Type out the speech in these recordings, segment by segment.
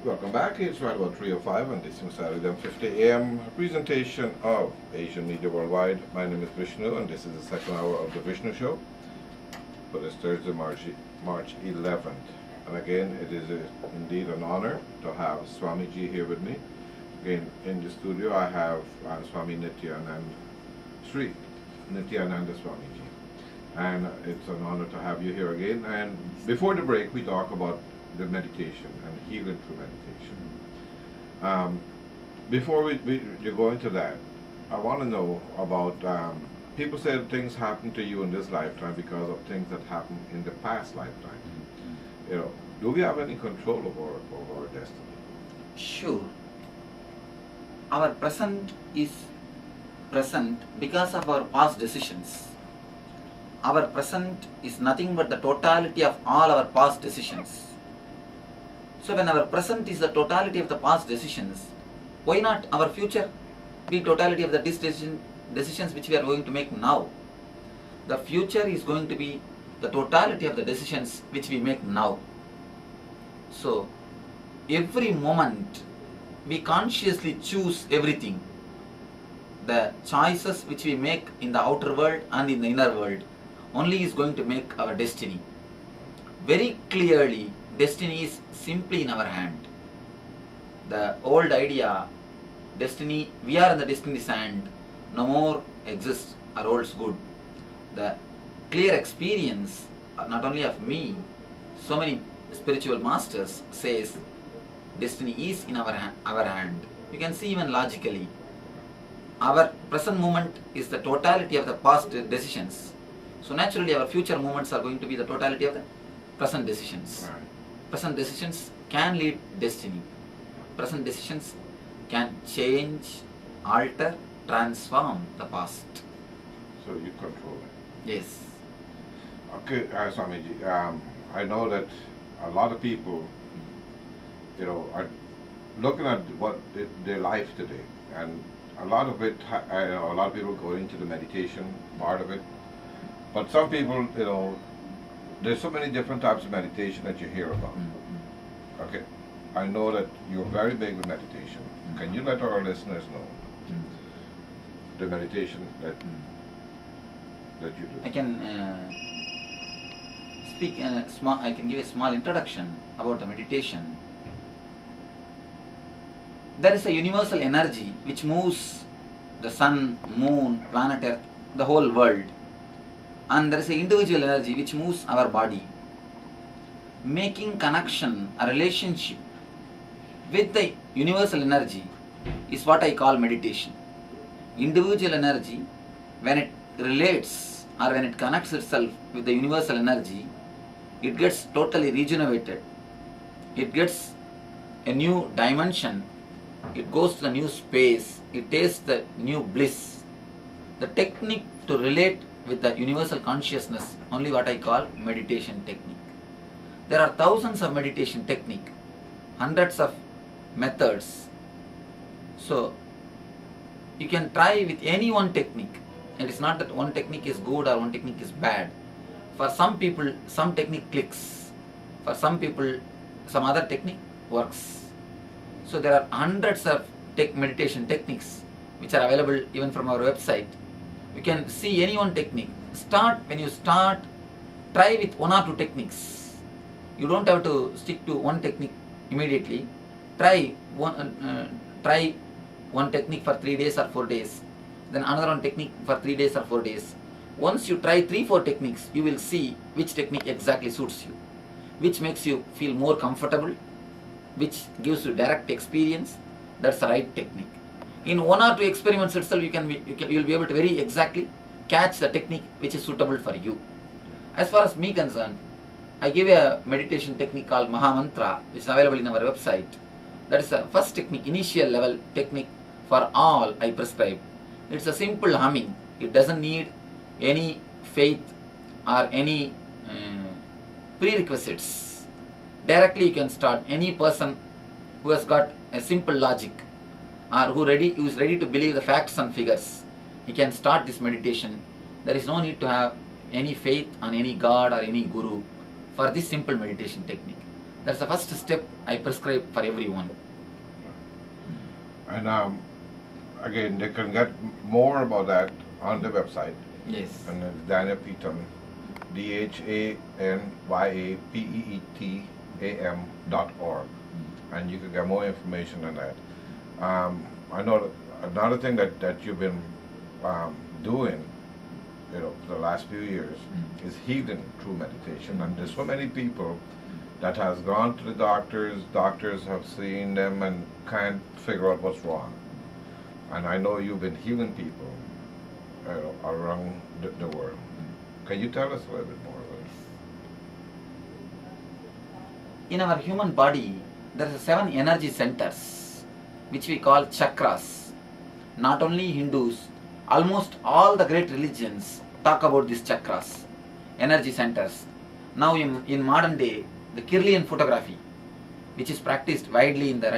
Welcome back. It's right about 3:05 on this Saturday, 10:50 a.m. presentation of Asian Media Worldwide. My name is Vishnu, and this is the second hour of the Vishnu Show for this Thursday, March 11th. And again, it is indeed an honor to have Swamiji here with me. Again, in the studio, I have Swami Nityanand, Sri Nityananda Swamiji. And it's an honor to have you here again. And before the break, we talk about the meditation and healing through meditation. Before you go into that, I want to know about people say that things happen to you in this lifetime because of things that happened in the past lifetime. You know, do we have any control over our destiny? Sure. Our present is present because of our past decisions. Our present is nothing but the totality of all our past decisions. So when our present is the totality of the past decisions, why not our future be totality of the decisions which we are going to make now? The future is going to be the totality of the decisions which we make now. So every moment we consciously choose everything. The choices which we make in the outer world and in the inner world only is going to make our destiny. Very clearly, destiny is simply in our hand. The old idea, destiny, we are in the destiny's hand, no more exists or holds good. The clear experience, not only of me, so many spiritual masters says, destiny is in our hand. You can see even logically. Our present moment is the totality of the past decisions. So naturally our future moments are going to be the totality of the present decisions. Right. Present decisions can lead destiny. Present decisions can change, alter, transform the past. So you control it. Yes. Okay, Swamiji, I know that a lot of people, you know, are looking at their life today, and a lot of it, a lot of people go into the meditation part of it, but some people, you know, there's so many different types of meditation that you hear about. Okay, I know that you're very big with meditation. Can you let our listeners know the meditation that you do? I can speak I can give a small introduction about the meditation. There is a universal energy which moves the sun, moon, planet Earth, the whole world. And there is an individual energy which moves our body. Making connection, a relationship with the universal energy is what I call meditation. Individual energy, when it relates or when it connects itself with the universal energy, it gets totally regenerated. It gets a new dimension. It goes to a new space. It tastes the new bliss. The technique to relate with the universal consciousness, only what I call meditation technique. There are thousands of meditation technique, hundreds of methods. So you can try with any one technique. It is not that one technique is good or one technique is bad. For some people, some technique clicks. For some people, some other technique works. So there are hundreds of meditation techniques which are available even from our website. You can see any one technique. When you start, try with one or two techniques. You don't have to stick to one technique immediately. Try one technique for 3 days or 4 days. Then another one technique for 3 days or 4 days. Once you try 3-4 techniques, you will see which technique exactly suits you, which makes you feel more comfortable, which gives you direct experience. That's the right technique. In 1 or 2 experiments itself, you will be able to very exactly catch the technique which is suitable for you. As far as me concerned, I give a meditation technique called Mahamantra, which is available in our website. That is the first technique, initial level technique for all I prescribe. It's a simple humming. It doesn't need any faith or any prerequisites. Directly you can start. Any person who has got a simple logic or who is ready to believe the facts and figures, he can start this meditation. There is no need to have any faith on any god or any guru for this simple meditation technique. That's the first step I prescribe for everyone. And again, they can get more about that on the website. Yes. And it's Daniel Peetam, DHANYAPEETAM.org. And you can get more information on that. I know another thing that you've been doing, for the last few years, is healing through meditation. And there's so many people that has gone to the doctors have seen them and can't figure out what's wrong. And I know you've been healing people around the world. Can you tell us a little bit more about it? In our human body, there are 7 energy centers, which we call chakras. Not only Hindus, almost all the great religions talk about these chakras, energy centers. Now in modern day, the Kirlian photography, which is practiced widely in the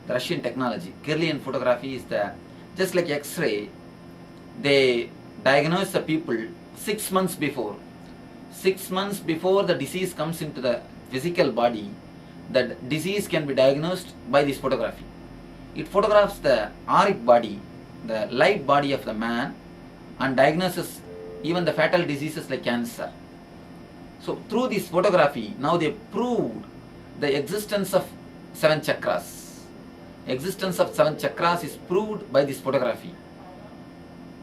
Russian technology. Kirlian photography is just like X-ray. They diagnose the people 6 months before. 6 months before the disease comes into the physical body, the disease can be diagnosed by this photography. It photographs the auric body, the light body of the man, and diagnoses even the fatal diseases like cancer. So through this photography, now they proved the existence of 7 chakras. Existence of 7 chakras is proved by this photography.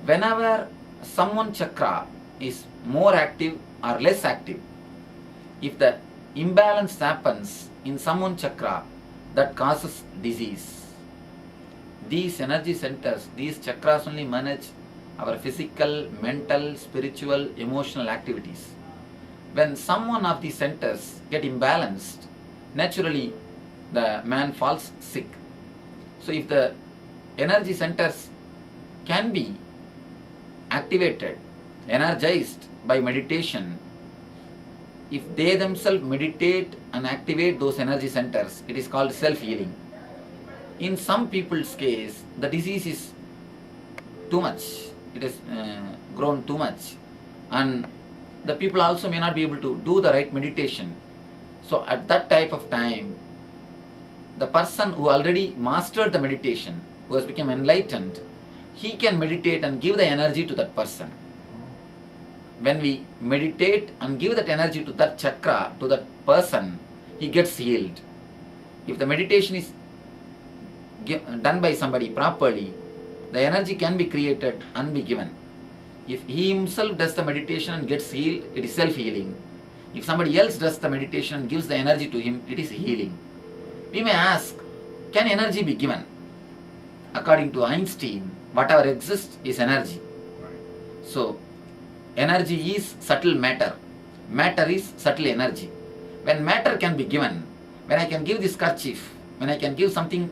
Whenever someone chakra is more active or less active, if the imbalance happens in someone chakra, that causes disease. These energy centers, these chakras only manage our physical, mental, spiritual, emotional activities. When some one of these centers get imbalanced, naturally the man falls sick. So if the energy centers can be activated, energized by meditation, if they themselves meditate and activate those energy centers, it is called self-healing. In some people's case, the disease is too much, it has grown too much, and the people also may not be able to do the right meditation. So at that type of time, the person who already mastered the meditation, who has become enlightened, he can meditate and give the energy to that person. When we meditate and give that energy to that chakra, to that person, he gets healed. If the meditation is done by somebody properly, the energy can be created and be given. If he himself does the meditation and gets healed, it is self-healing. If somebody else does the meditation and gives the energy to him, it is healing. We may ask, can energy be given? According to Einstein, whatever exists is energy. So, energy is subtle matter. Matter is subtle energy. When matter can be given, when I can give this kerchief, when I can give something,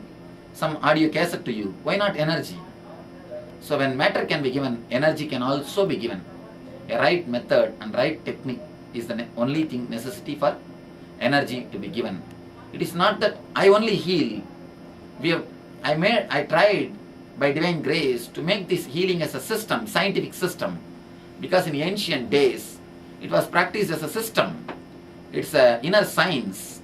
some audio cassette to you, why not energy? So when matter can be given, energy can also be given. A right method and right technique is the only thing necessity for energy to be given. It is not that I only heal. I tried by divine grace to make this healing as a system, scientific system, because in ancient days it was practiced as a system. It's an inner science.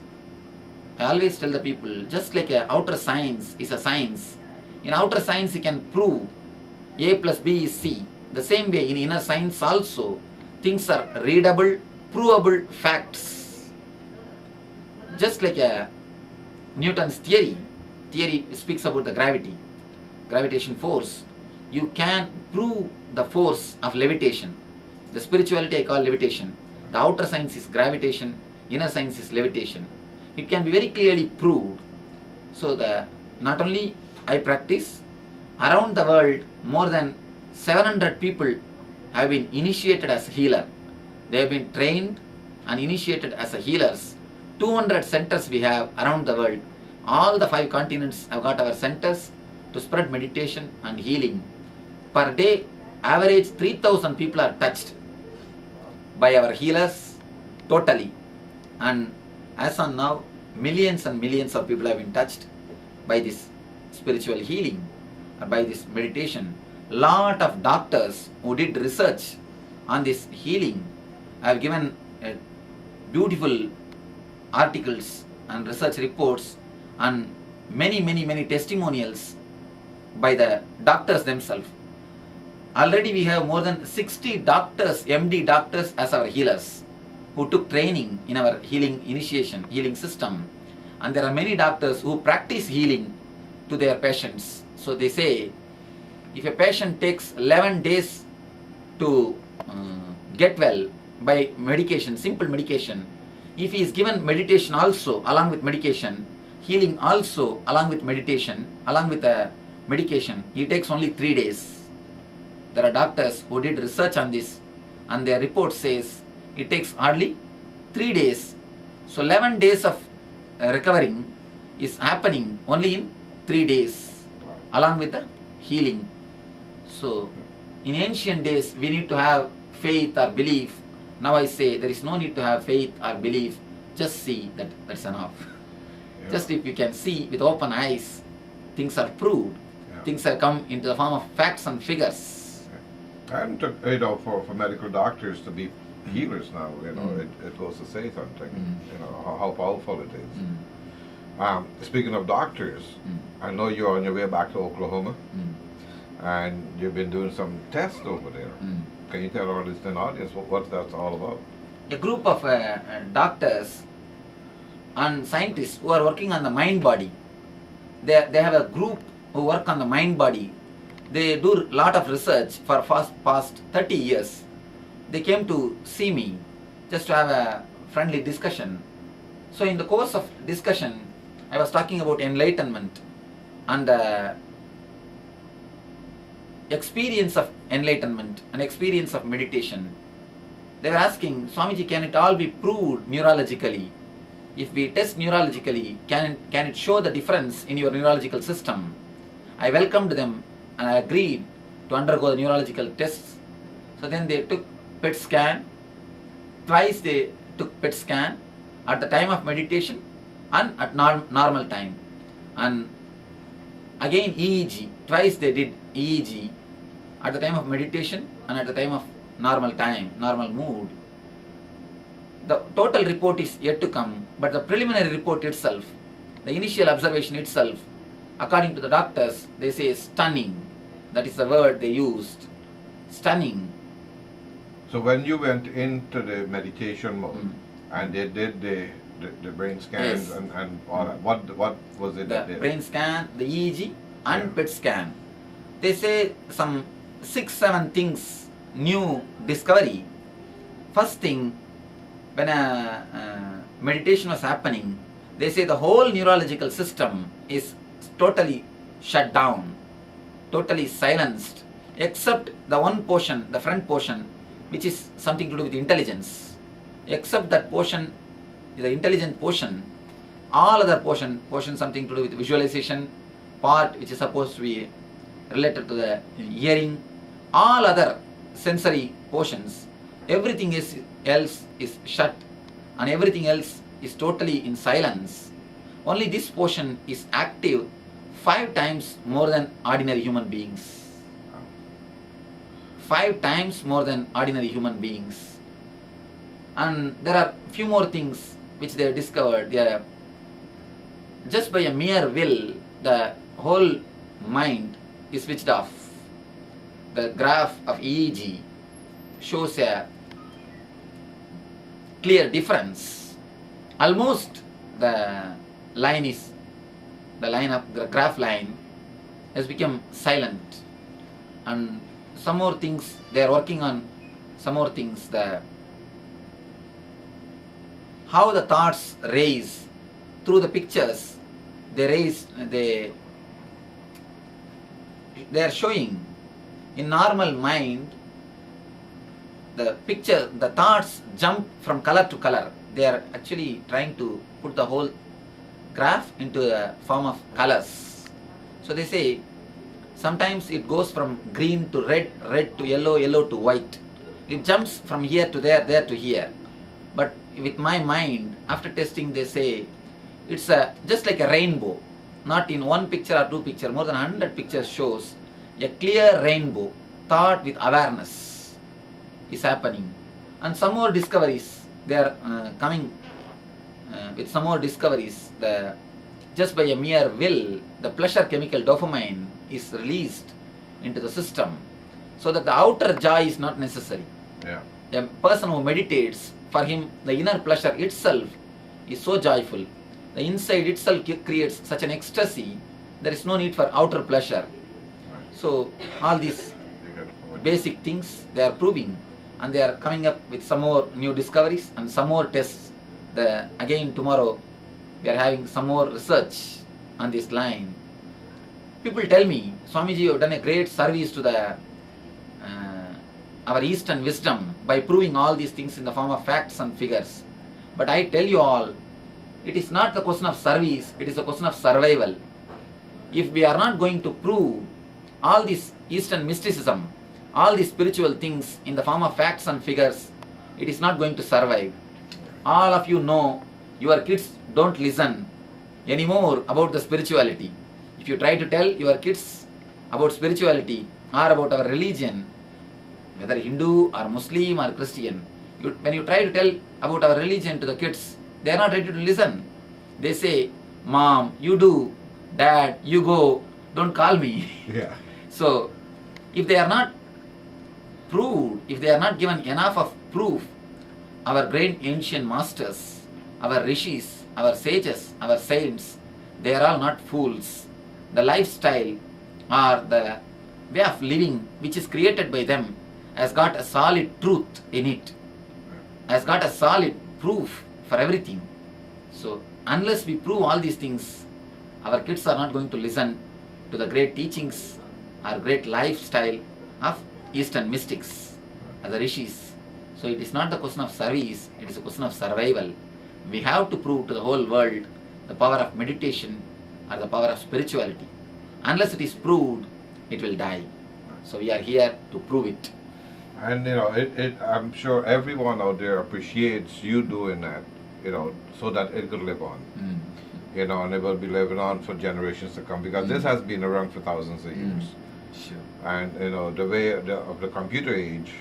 I always tell the people, just like an outer science is a science, in outer science you can prove A plus B is C. The same way in inner science also, things are readable, provable facts. Just like Newton's theory speaks about the gravitation force. You can prove the force of levitation. The spirituality I call levitation. The outer science is gravitation, inner science is levitation. It can be very clearly proved. So not only I practice, around the world more than 700 people have been initiated as healer. They have been trained and initiated as healers. 200 centers we have around the world. All the 5 continents have got our centers to spread meditation and healing. Per day, average 3,000 people are touched by our healers totally. And as on now, millions and millions of people have been touched by this spiritual healing or by this meditation. Lot of doctors who did research on this healing have given a beautiful articles and research reports and many testimonials by the doctors themselves. Already we have more than 60 doctors, MD doctors as our healers who took training in our healing system. And there are many doctors who practice healing to their patients. So they say, if a patient takes 11 days to get well by medication, simple medication, if he is given meditation also along with medication, healing also along with meditation, along with the medication, he takes only 3 days. There are doctors who did research on this and their report says it takes hardly 3 days. So 11 days of recovering is happening only in 3 days along with the healing. So in ancient days we need to have faith or belief. Now I say there is no need to have faith or belief. Just see that's enough. Yeah. Just if you can see with open eyes, things are proved. Yeah. Things are come into the form of facts and figures. And for medical doctors to be healers now, it goes to say something, how powerful it is. Speaking of doctors, I know you're on your way back to Oklahoma, and you've been doing some tests over there. Can you tell our listening audience what that's all about? A group of doctors and scientists who are working on the mind body. They have a group who work on the mind body. They do a lot of research for past 30 years. They came to see me just to have a friendly discussion. So in the course of discussion, I was talking about enlightenment and experience of enlightenment and experience of meditation. They were asking, Swamiji, can it all be proved neurologically? If we test neurologically, can it show the difference in your neurological system? I welcomed them and I agreed to undergo the neurological tests. So then they took PET scan. Twice they took PET scan at the time of meditation and at normal time. And again EEG. Twice they did EEG at the time of meditation and at the time of normal time, normal mood. The total report is yet to come, but the preliminary report itself, the initial observation itself, according to the doctors, they say stunning. That is the word they used. Stunning. So when you went into the meditation mode and they did the brain scans, Yes. and all that, what was it that The they brain scan, the EEG and Yeah. PET scan. They say some 6-7 things, new discovery. First thing, when a meditation was happening, they say the whole neurological system is totally shut down, totally silenced, except the one portion, the front portion, which is something to do with intelligence. Except that portion, the intelligent portion, all other portion something to do with visualization, part which is supposed to be related to the hearing, all other sensory portions, everything else is shut and everything else is totally in silence. Only this portion is active 5 times more than ordinary human beings. 5 times more than ordinary human beings. And there are few more things which they have discovered. They are just by a mere will, the whole mind is switched off. The graph of EEG shows a clear difference. Almost the line of the graph line has become silent. And some more things, they are working on some more things. How the thoughts raise through the pictures, they are showing in normal mind, the picture, the thoughts jump from color to color. They are actually trying to put the whole graph into a form of colors. So they say sometimes it goes from green to red, red to yellow, yellow to white. It jumps from here to there, there to here. But with my mind, after testing, they say it's just like a rainbow. Not in one picture or 2 pictures, more than 100 pictures shows a clear rainbow. Thought with awareness is happening. And some more discoveries, they are coming with some more discoveries, just by a mere will, the pleasure chemical dopamine is released into the system, so that the outer joy is not necessary. Yeah. A person who meditates, for him the inner pleasure itself is so joyful. The inside itself creates such an ecstasy, there is no need for outer pleasure. So all these basic things they are proving, and they are coming up with some more new discoveries and some more tests. Again tomorrow we are having some more research on this line. People tell me, Swamiji, you have done a great service to our Eastern wisdom by proving all these things in the form of facts and figures. But I tell you all, it is not the question of service, it is a question of survival. If we are not going to prove all this Eastern mysticism, all these spiritual things in the form of facts and figures, it is not going to survive. All of you know your kids don't listen anymore about the spirituality. If you try to tell your kids about spirituality or about our religion, whether Hindu or Muslim or Christian, when you try to tell about our religion to the kids, they are not ready to listen. They say, Mom, you do, Dad, you go, don't call me. Yeah. So, if they are not proved, if they are not given enough of proof, our great ancient masters, our rishis, our sages, our saints, they are all not fools. The lifestyle or the way of living which is created by them has got a solid truth in it, has got a solid proof for everything. So, unless we prove all these things, our kids are not going to listen to the great teachings or great lifestyle of Eastern mystics, or the rishis. So it is not the question of service, it is a question of survival. We have to prove to the whole world the power of meditation or the power of spirituality. Unless it is proved, it will die. So we are here to prove it. And I'm sure everyone out there appreciates you doing that, so that it could live on. And it will be living on for generations to come, because this has been around for thousands of years. Sure. And the way of the computer age,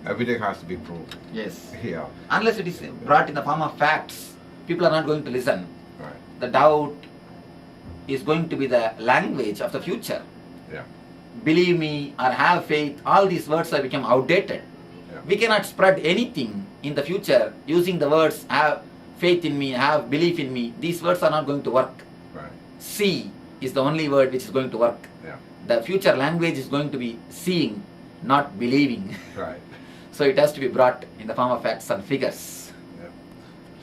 everything has to be proved. Yes. Yeah. Unless it is brought in the form of facts, people are not going to listen. Right. The doubt is going to be the language of the future. Yeah. Believe me or have faith, all these words have become outdated. Yeah. We cannot spread anything in the future using the words have faith in me, have belief in me. These words are not going to work. Right. See is the only word which is going to work. Yeah. The future language is going to be seeing, not believing. Right. So it has to be brought in the form of facts and figures.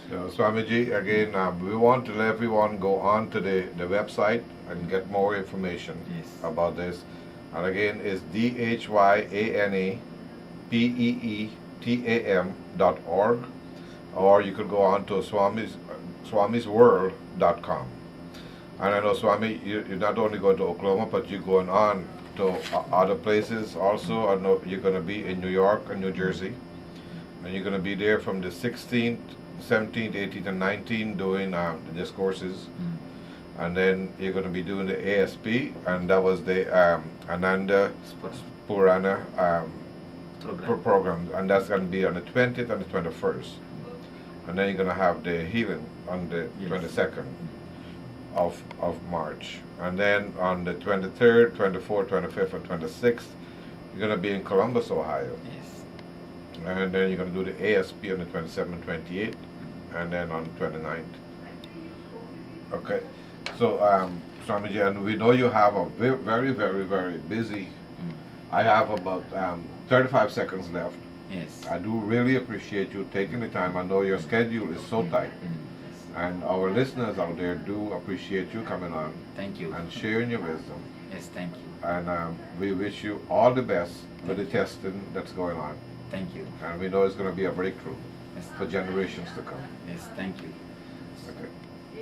So Swamiji, again, we want to let everyone go on to the website and get more information Yes. about this. And again, it's dhyanapeetam.org, or you could go on to swamisworld.com. And I know, Swami, you're not only going to Oklahoma, but you're going on to other places also. I know you're going to be in New York and New Jersey, and you're going to be there from the 16th, 17th, 18th, and 19th doing the discourses. And then you're going to be doing the ASP, and that was the Ananda Purana program, and that's going to be on the 20th and the 21st. And then you're going to have the healing on the 22nd of March. And then on the 23rd, 24th, 25th, and 26th, you're going to be in Columbus, Ohio. Yes. And then you're going to do the ASP on the 27th, 28th, and then on the 29th. Okay. So, Swamiji, and we know you have a very, very, very busy. I have about 35 seconds left. Yes. I do really appreciate you taking the time. I know your schedule is so tight. And our listeners out there do appreciate you coming on Thank you. and sharing your wisdom. Yes, thank you. And we wish you all the best with the testing that's going on. Thank you. And we know it's going to be a breakthrough Yes. for generations to come. Yes, thank you. Okay.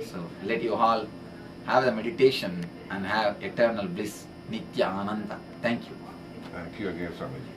So let you all have the meditation and have eternal bliss, Nitya Ananda. Thank you. Thank you again, Swamiji.